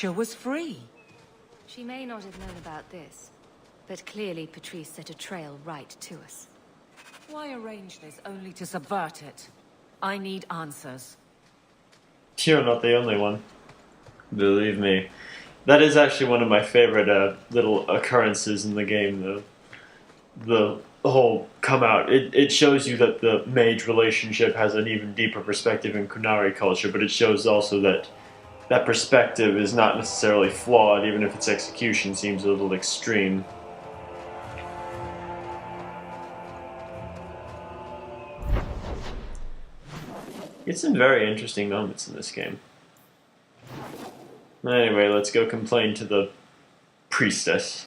Masha was free. She may not have known about this, but clearly Patrice set a trail right to us. Why arrange this only to subvert it? I need answers. You're not the only one. Believe me. That is actually one of my favorite little occurrences in the game, the whole come out. It shows you that the mage relationship has an even deeper perspective in Kunari culture, but it shows also that that perspective is not necessarily flawed, even if its execution seems a little extreme. It's some very interesting moments in this game. Anyway, let's go complain to the priestess.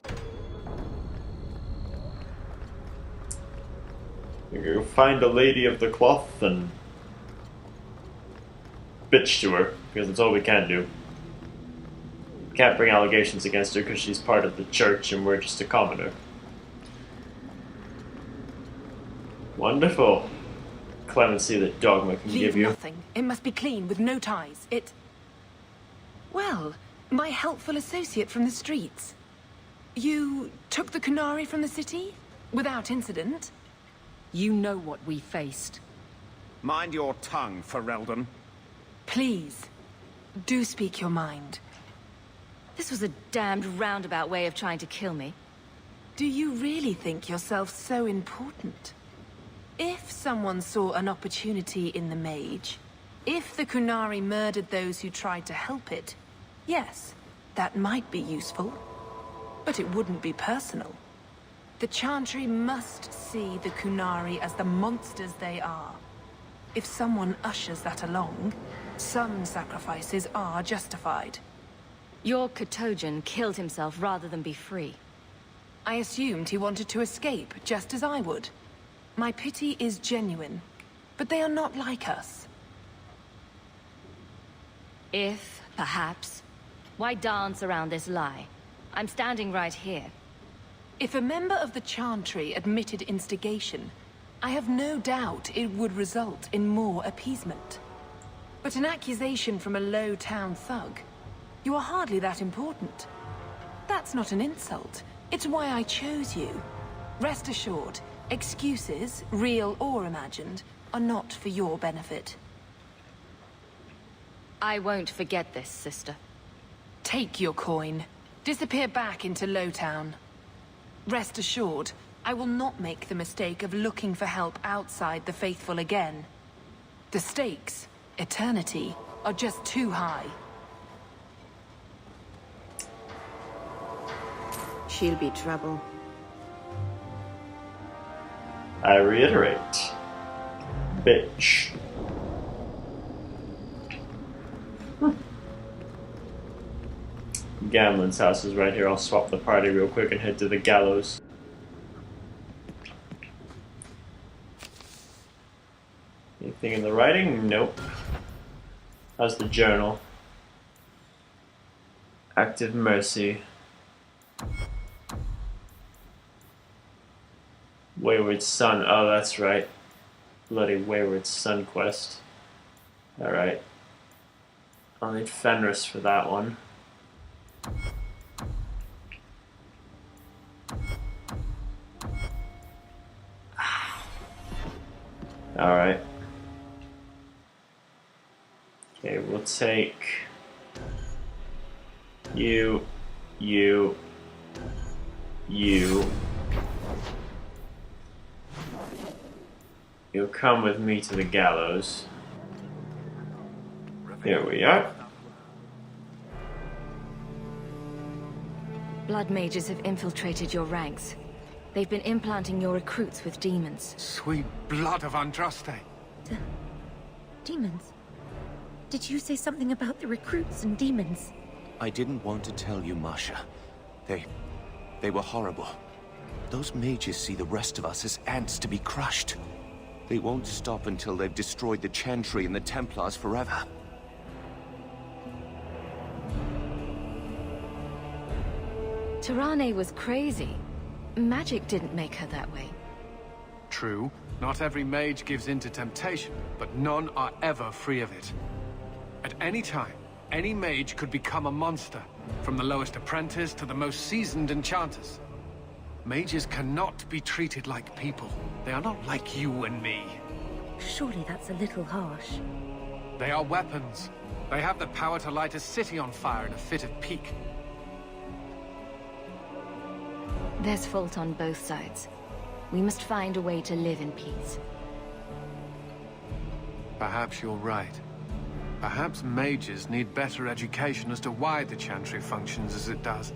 You go find the lady of the cloth and bitch to her, because that's all we can do. Can't bring allegations against her because she's part of the church and we're just a commoner. Wonderful. Clemency that dogma can give you. Nothing. It must be clean, with no ties. Well, my helpful associate from the streets. You took the Kunari from the city? Without incident? You know what we faced. Mind your tongue, Ferelden. Please, do speak your mind. This was a damned roundabout way of trying to kill me. Do you really think yourself so important? If someone saw an opportunity in the mage, if the Kunari murdered those who tried to help it, yes, that might be useful. But it wouldn't be personal. The Chantry must see the Kunari as the monsters they are. If someone ushers that along, some sacrifices are justified. Your Katojan killed himself rather than be free. I assumed he wanted to escape, just as I would. My pity is genuine, but they are not like us. If, perhaps, why dance around this lie? I'm standing right here. If a member of the Chantry admitted instigation, I have no doubt it would result in more appeasement. But an accusation from a low-town thug, you are hardly that important. That's not an insult. It's why I chose you. Rest assured, excuses, real or imagined, are not for your benefit. I won't forget this, sister. Take your coin. Disappear back into Lowtown. Rest assured, I will not make the mistake of looking for help outside the faithful again. The stakes, eternity, are just too high. She'll be trouble. I reiterate. Bitch. Gamlen's house is right here. I'll swap the party real quick and head to the gallows. Anything in the writing? Nope. How's the journal? Active mercy. Wayward son. Oh, that's right. Bloody Wayward son quest. Alright. I'll need Fenris for that one. Alright. Okay, we'll take you. You'll come with me to the gallows. Here we are. Blood mages have infiltrated your ranks. They've been implanting your recruits with demons. Sweet blood of Andraste. Demons? Did you say something about the recruits and demons? I didn't want to tell you, Masha. They were horrible. Those mages see the rest of us as ants to be crushed. They won't stop until they've destroyed the Chantry and the Templars forever. Tirane was crazy. Magic didn't make her that way. True, not every mage gives in to temptation, but none are ever free of it. At any time, Any mage could become a monster, from the lowest apprentice to the most seasoned enchanters. Mages cannot be treated like people. They are not like you and me. Surely that's a little harsh. They are weapons. They have the power to light a city on fire in a fit of pique. There's fault on both sides. We must find a way to live in peace. Perhaps you're right. Perhaps mages need better education as to why the Chantry functions as it does.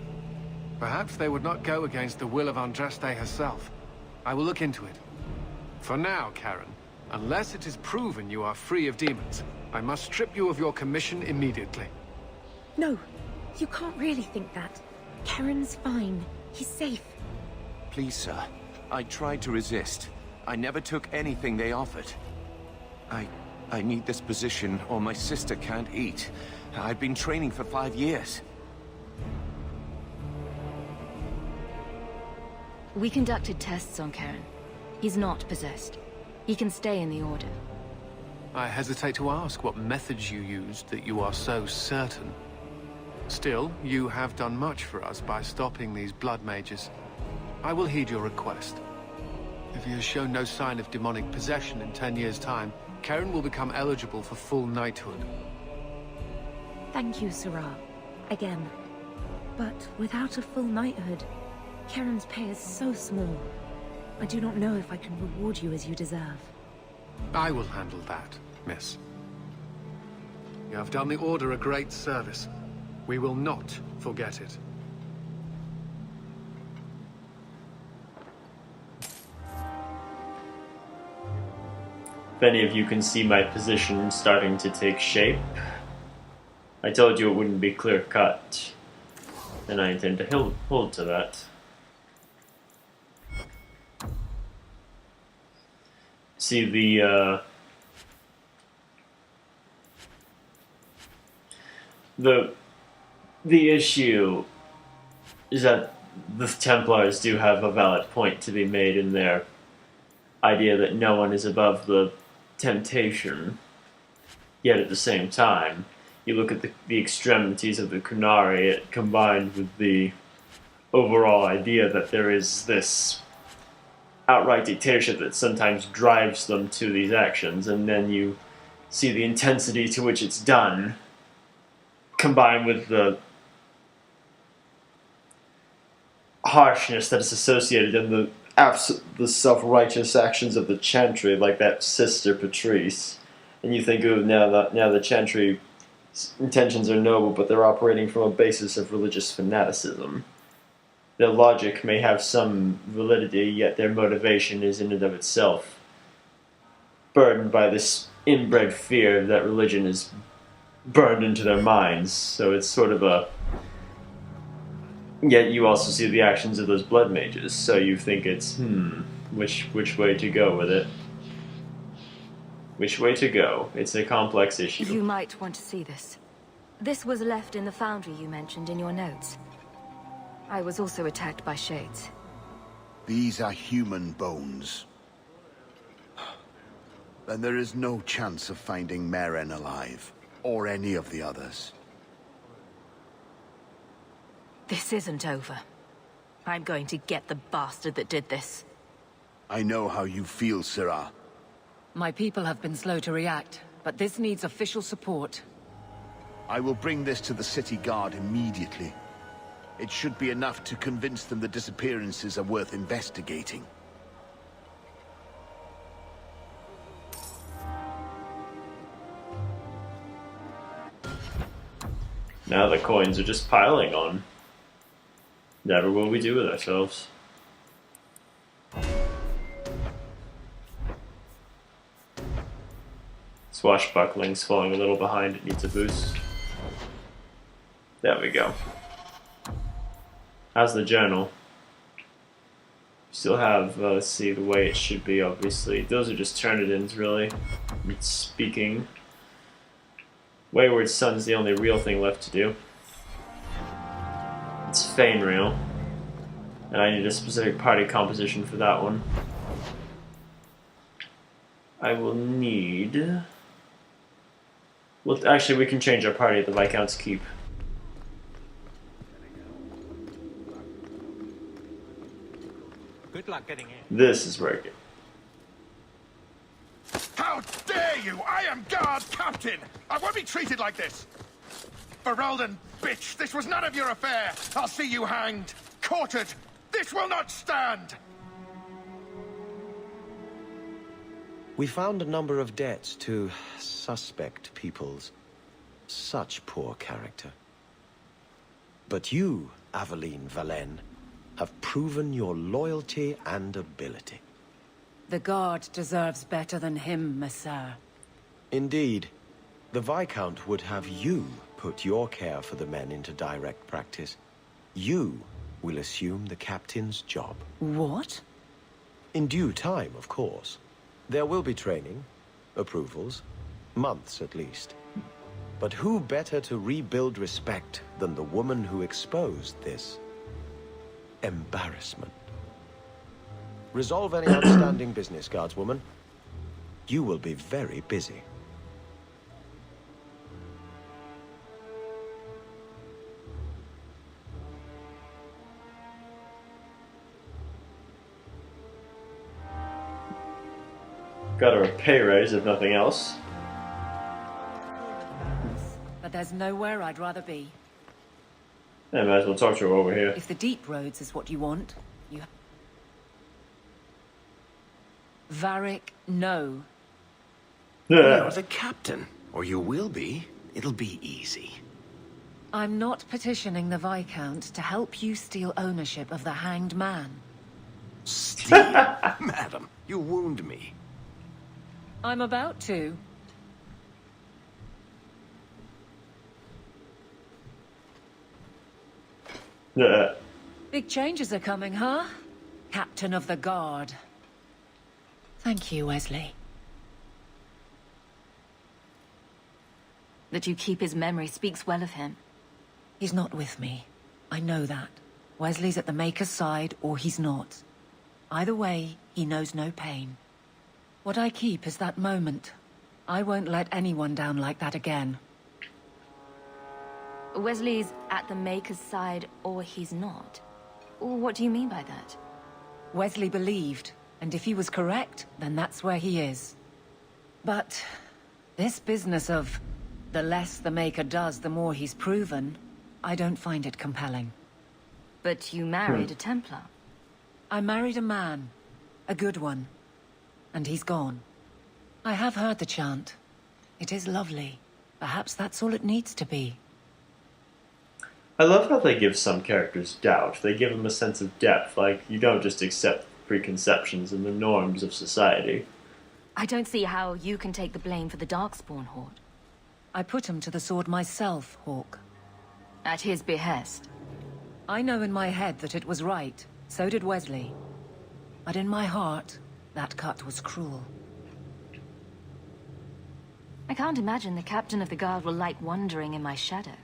Perhaps they would not go against the will of Andraste herself. I will look into it. For now, Karen, unless it is proven you are free of demons, I must strip you of your commission immediately. No, you can't really think that. Karen's fine. He's safe. Please, sir. I tried to resist. I never took anything they offered. I need this position, or my sister can't eat. I've been training for 5 years. We conducted tests on Karen. He's not possessed. He can stay in the Order. I hesitate to ask what methods you used that you are so certain. Still, you have done much for us by stopping these blood mages. I will heed your request. If he has shown no sign of demonic possession in 10 years' time, Karen will become eligible for full knighthood. Thank you, Sarah. Again. But without a full knighthood, Karen's pay is so small. I do not know if I can reward you as you deserve. I will handle that, miss. You have done the Order a great service. We will not forget it. If any of you can see my position starting to take shape, I told you it wouldn't be clear-cut, and I intend to hold to that. See, the issue is that the Templars do have a valid point to be made in their idea that no one is above the temptation, yet at the same time, you look at the extremities of the Qunari, combined with the overall idea that there is this outright dictatorship that sometimes drives them to these actions, and then you see the intensity to which it's done, combined with the harshness that is associated in the self-righteous actions of the Chantry, like that Sister Patrice, and you think, oh, now the Chantry intentions are noble, but they're operating from a basis of religious fanaticism. Their logic may have some validity, yet their motivation is in and of itself burdened by this inbred fear that religion is burned into their minds. So it's sort of a... Yet you also see the actions of those blood mages, so you think it's, which way to go with it? Which way to go? It's a complex issue. You might want to see this. This was left in the foundry you mentioned in your notes. I was also attacked by shades. These are human bones. Then there is no chance of finding Meren alive, or any of the others. This isn't over. I'm going to get the bastard that did this. I know how you feel, Syrah. My people have been slow to react, but this needs official support. I will bring this to the city guard immediately. It should be enough to convince them the disappearances are worth investigating. Now the coins are just piling on. Never will we do with ourselves. Swashbuckling's falling a little behind, it needs a boost. There we go. How's the journal? Still have, let's see, the way it should be, obviously. Those are just Turnitin's, really. It's speaking. Wayward Sun's the only real thing left to do. It's Fainreal. And I need a specific party composition for that one. I will need... Well, actually, we can change our party at the Viscount's Keep. Good luck getting in. This is where I get. How dare you! I am guard captain! I won't be treated like this! Ferelden, bitch, this was none of your affair! I'll see you hanged, quartered! This will not stand! We found a number of debts to suspect peoples. Such poor character. But you, Aveline Valen, have proven your loyalty and ability. The guard deserves better than him, Messire. Indeed. The Viscount would have you put your care for the men into direct practice. You will assume the captain's job. What? In due time, of course. There will be training, approvals, months at least. But who better to rebuild respect than the woman who exposed this embarrassment? Resolve any outstanding business, guardswoman. You will be very busy. Got her a pay raise, if nothing else. But there's nowhere I'd rather be. Yeah, might as well talk to her over here. If the deep roads is what you want, you... Varric, no. You're the captain, or you will be. It'll be easy. I'm not petitioning the Viscount to help you steal ownership of the Hanged Man. Steal? Madam, you wound me. I'm about to. Yeah. Big changes are coming, huh? Captain of the Guard. Thank you, Wesley. That you keep his memory speaks well of him. He's not with me. I know that. Wesley's at the Maker's side, or he's not. Either way, he knows no pain. What I keep is that moment. I won't let anyone down like that again. Wesley's at the Maker's side, or he's not. What do you mean by that? Wesley believed, and if he was correct, then that's where he is. But this business of the less the Maker does, the more he's proven, I don't find it compelling. But you married a Templar. I married a man. A good one. And he's gone. I have heard the chant. It is lovely. Perhaps that's all it needs to be. I love how they give some characters doubt. They give them a sense of depth, like you don't just accept preconceptions and the norms of society. I don't see how you can take the blame for the Darkspawn Horde. I put him to the sword myself, Hawke. At his behest. I know in my head that it was right. So did Wesley. But in my heart, that cut was cruel. I can't imagine the captain of the guard will like wandering in my shadow.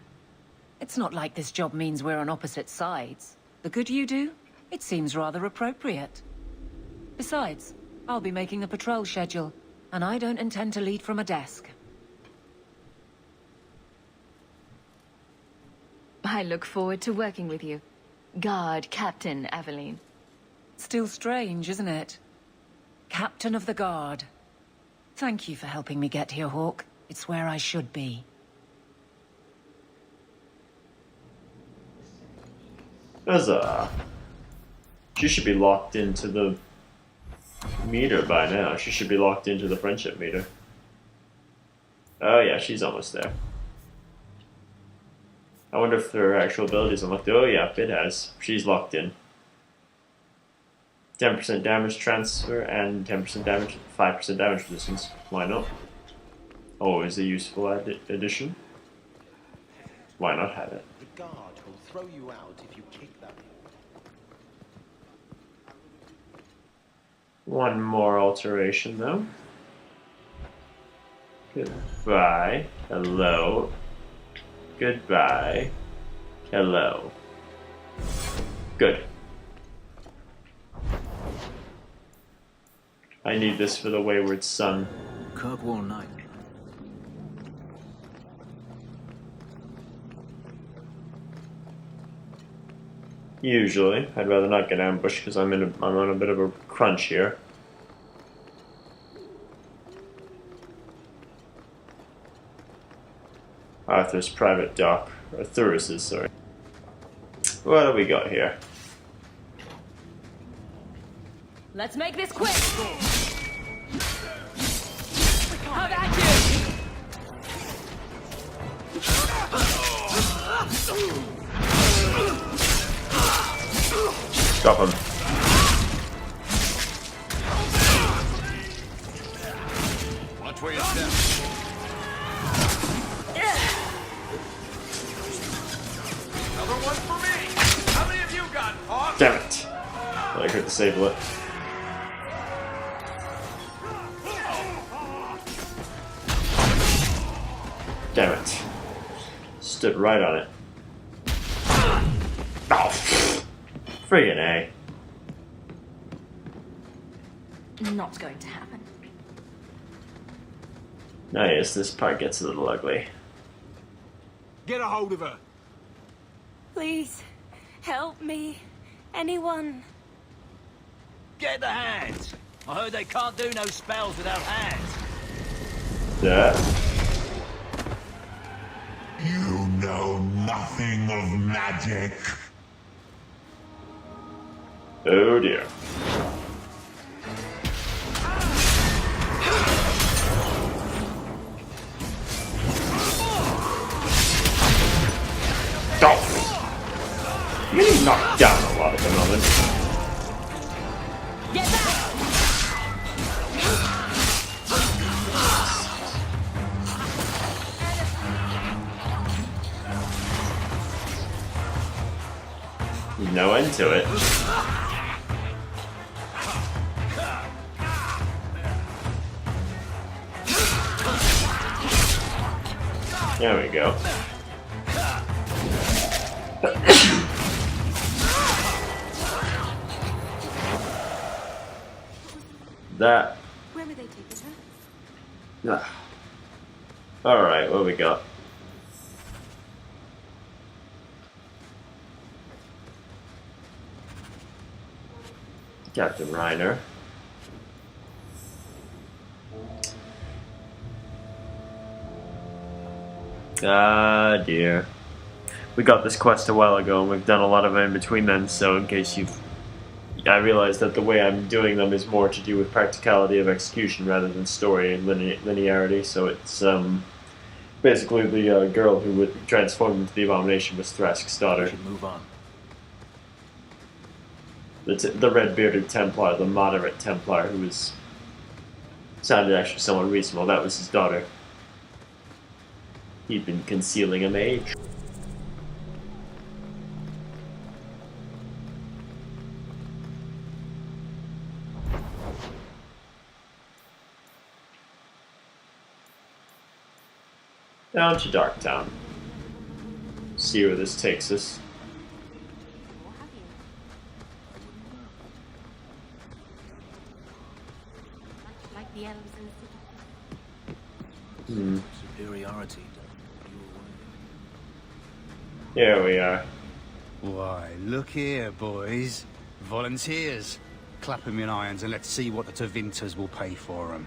It's not like this job means we're on opposite sides. The good you do, it seems rather appropriate. Besides, I'll be making the patrol schedule, and I don't intend to lead from a desk. I look forward to working with you. Guard Captain Aveline. Still strange, isn't it? Captain of the Guard. Thank you for helping me get here, Hawke. It's where I should be. Huzzah. She should be locked into the meter by now. She should be locked into the friendship meter. Oh yeah, she's almost there. I wonder if her actual abilities unlocked. Oh yeah, it has. She's locked in. 10% damage transfer and 10% damage, 5% damage resistance. Why not? Always a useful addition. Why not have it? The guard will throw you out if you kick them. One more alteration though. Goodbye. Hello. Goodbye. Hello. Good. I need this for the wayward son. Kirkwall Knight. Usually. I'd rather not get ambushed because I'm on a bit of a crunch here. Arthur's private dock. Or Thuris's, sorry. What do we got here? Let's make this quick! How about you? Stop him. Watch where you step. Another one for me. How many of you got, Hawk? Damn it. I could disable it. Damn it. Stood right on it. Oh, friggin' A. Not going to happen. Nice, this part gets a little ugly. Get a hold of her. Please, help me. Anyone. Get the hands. I heard they can't do no spells without hands. Yeah. You know nothing of magic. Oh dear. Oh! I'm getting knocked down a lot at the moment. Get back! No end to it. There we go. That. Where were they taking her? Alright, what we got? Captain Reiner. Ah, dear. We got this quest a while ago, and we've done a lot of it in between then, so in case you've... I realize that the way I'm doing them is more to do with practicality of execution rather than story and linearity, so it's, basically the girl who would transform into the Abomination was Thrask's daughter. We should move on. The red-bearded Templar, the moderate Templar, who was... sounded actually somewhat reasonable, that was his daughter. He'd been concealing a mage. Down to Darktown. See where this takes us. Like the elves in the city. Superiority. Here we are. Why, look here, boys. Volunteers. Clap 'em in irons and let's see what the Tevinters will pay for 'em.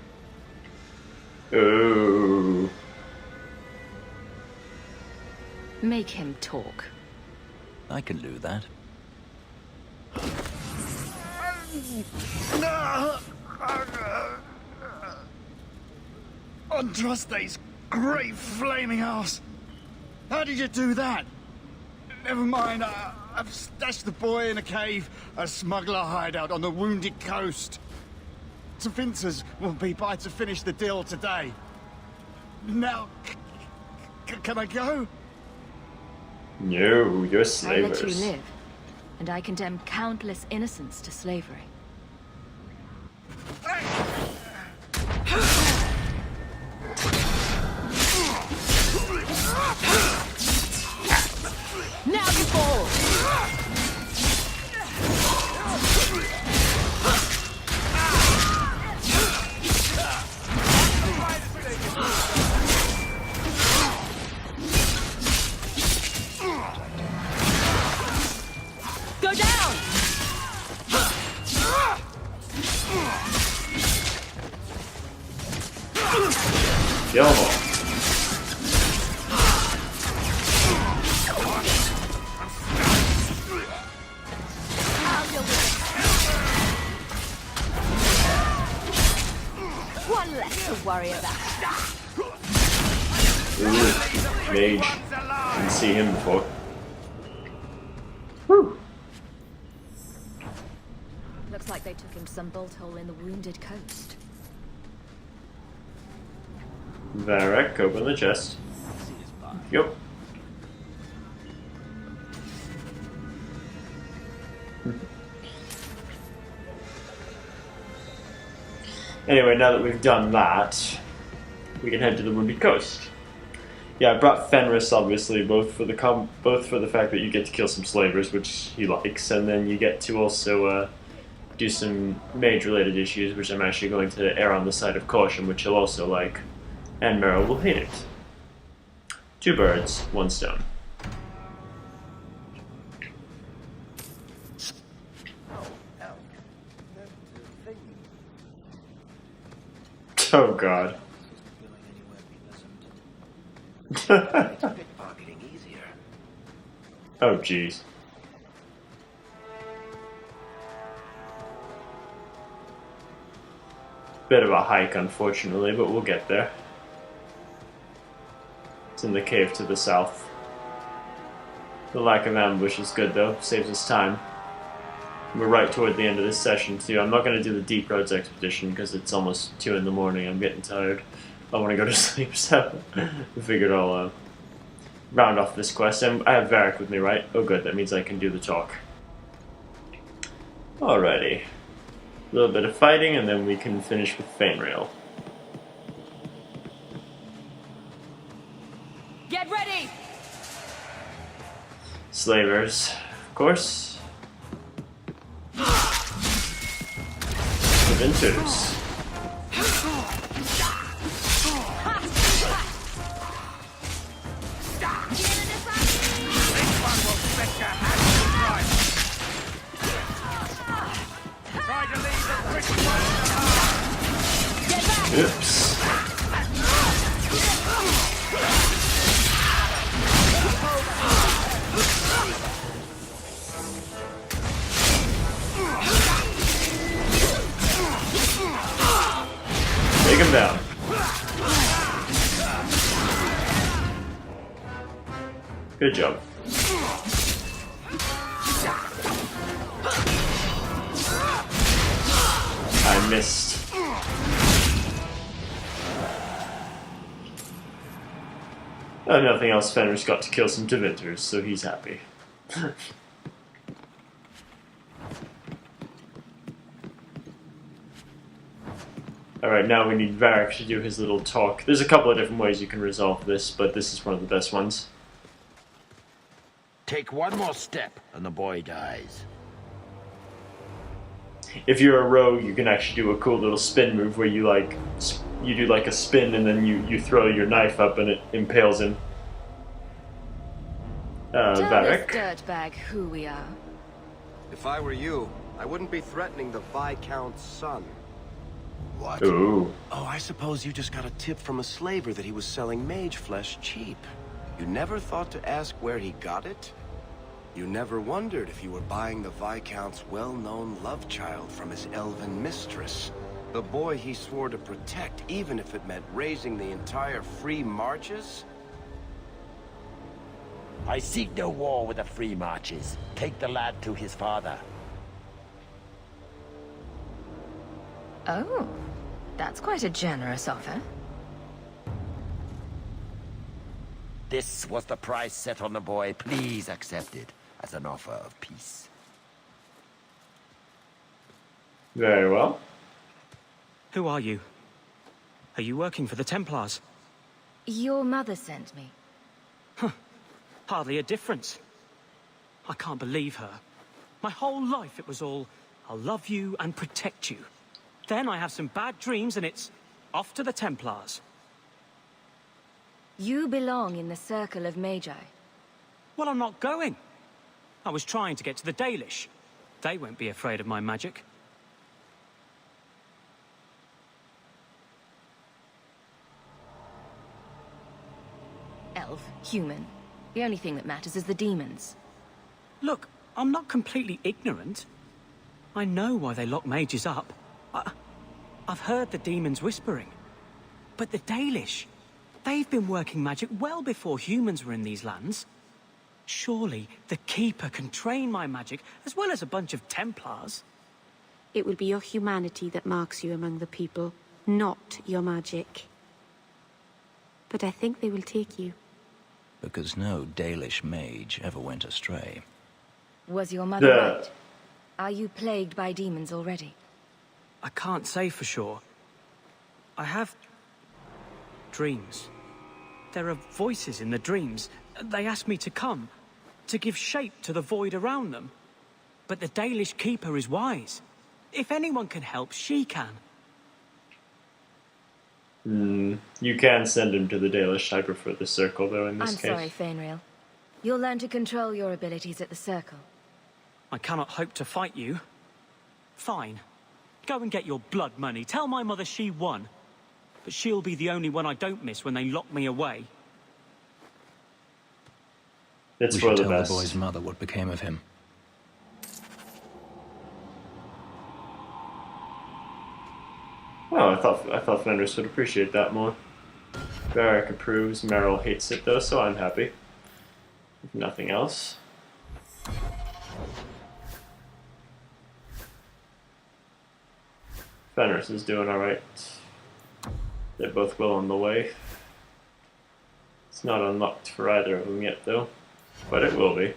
Ooh. Make him talk. I can do that. Andraste's great flaming ass! How did you do that? Never mind, I've stashed the boy in a cave, a smuggler hideout on the Wounded Coast. Tevinters will be by to finish the deal today. Now, can I go? No, you're I slavers. let you live, and I condemn countless innocents to slavery. Now you fall! Go Kill them all. One less to worry about. Ooh, mage. Didn't see him before. Whew. Looks like they took him to some bolt hole in the wounded coast. Varek, open the chest. Yep. Anyway, now that we've done that, we can head to the Wounded Coast. Yeah, I brought Fenris, obviously, both for the fact that you get to kill some slavers, which he likes, and then you get to also do some mage-related issues, which I'm actually going to err on the side of caution, which he'll also like, and Merrill will hate it. 2 birds, 1 stone. Oh god. Oh jeez. Bit of a hike, unfortunately, but we'll get there. It's in the cave to the south. The lack of ambush is good though, saves us time. We're right toward the end of this session too. I'm not going to do the Deep Roads expedition because it's almost 2 in the morning. I'm getting tired. I want to go to sleep, so I figured I'll round off this quest. And I have Varek with me, right? Oh good, that means I can do the talk. Alrighty. A little bit of fighting and then we can finish with Fainrail. Get ready! Slavers, of course. Adventures. Oops. Take him down. Good job. I missed. Oh, nothing else. Fenris got to kill some Devinters, so he's happy. Alright, now we need Varek to do his little talk. There's a couple of different ways you can resolve this, but this is one of the best ones. Take one more step, and the boy dies. If you're a rogue, you can actually do a cool little spin move where you do like a spin and then you throw your knife up and it impales him. Varek. Tell this dirtbag who we are. If I were you, I wouldn't be threatening the Viscount's son. What? Ooh. Oh, I suppose you just got a tip from a slaver that he was selling mage flesh cheap. You never thought to ask where he got it? You never wondered if you were buying the Viscount's well-known love child from his elven mistress. The boy he swore to protect, even if it meant raising the entire Free Marches? I seek no war with the Free Marches. Take the lad to his father. Oh, that's quite a generous offer. This was the price set on the boy. Please accept it as an offer of peace. Very well. Who are you? Are you working for the Templars? Your mother sent me. Huh. Hardly a difference. I can't believe her. My whole life it was all, I'll love you and protect you. Then I have some bad dreams and it's off to the Templars. You belong in the circle of Magi. Well, I'm not going. I was trying to get to the Dalish. They won't be afraid of my magic. human. The only thing that matters is the demons. Look, I'm not completely ignorant. I know why they lock mages up. I've heard the demons whispering. But the Dalish, they've been working magic well before humans were in these lands. Surely the Keeper can train my magic as well as a bunch of Templars. It will be your humanity that marks you among the people, not your magic. But I think they will take you. Because no Dalish mage ever went astray. Was your mother right? Are you plagued by demons already? I can't say for sure. I have dreams. There are voices in the dreams. They ask me to come, to give shape to the void around them. But the Dalish Keeper is wise. If anyone can help, she can. You can send him to the Dalish. I prefer the Circle, though, in this case. I'm sorry, Fainriel. You'll learn to control your abilities at the Circle. I cannot hope to fight you. Fine. Go and get your blood money. Tell my mother she won. But she'll be the only one I don't miss when they lock me away. It's we for should the tell best. the boy's mother what became of him. Well, I thought Fenris would appreciate that more. Varric approves. Meryl hates it, though, so I'm happy. If nothing else. Fenris is doing alright. They're both well on the way. It's not unlocked for either of them yet, though. But it will be.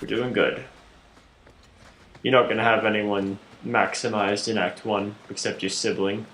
We're doing good. You're not going to have anyone maximized in Act 1 except your sibling.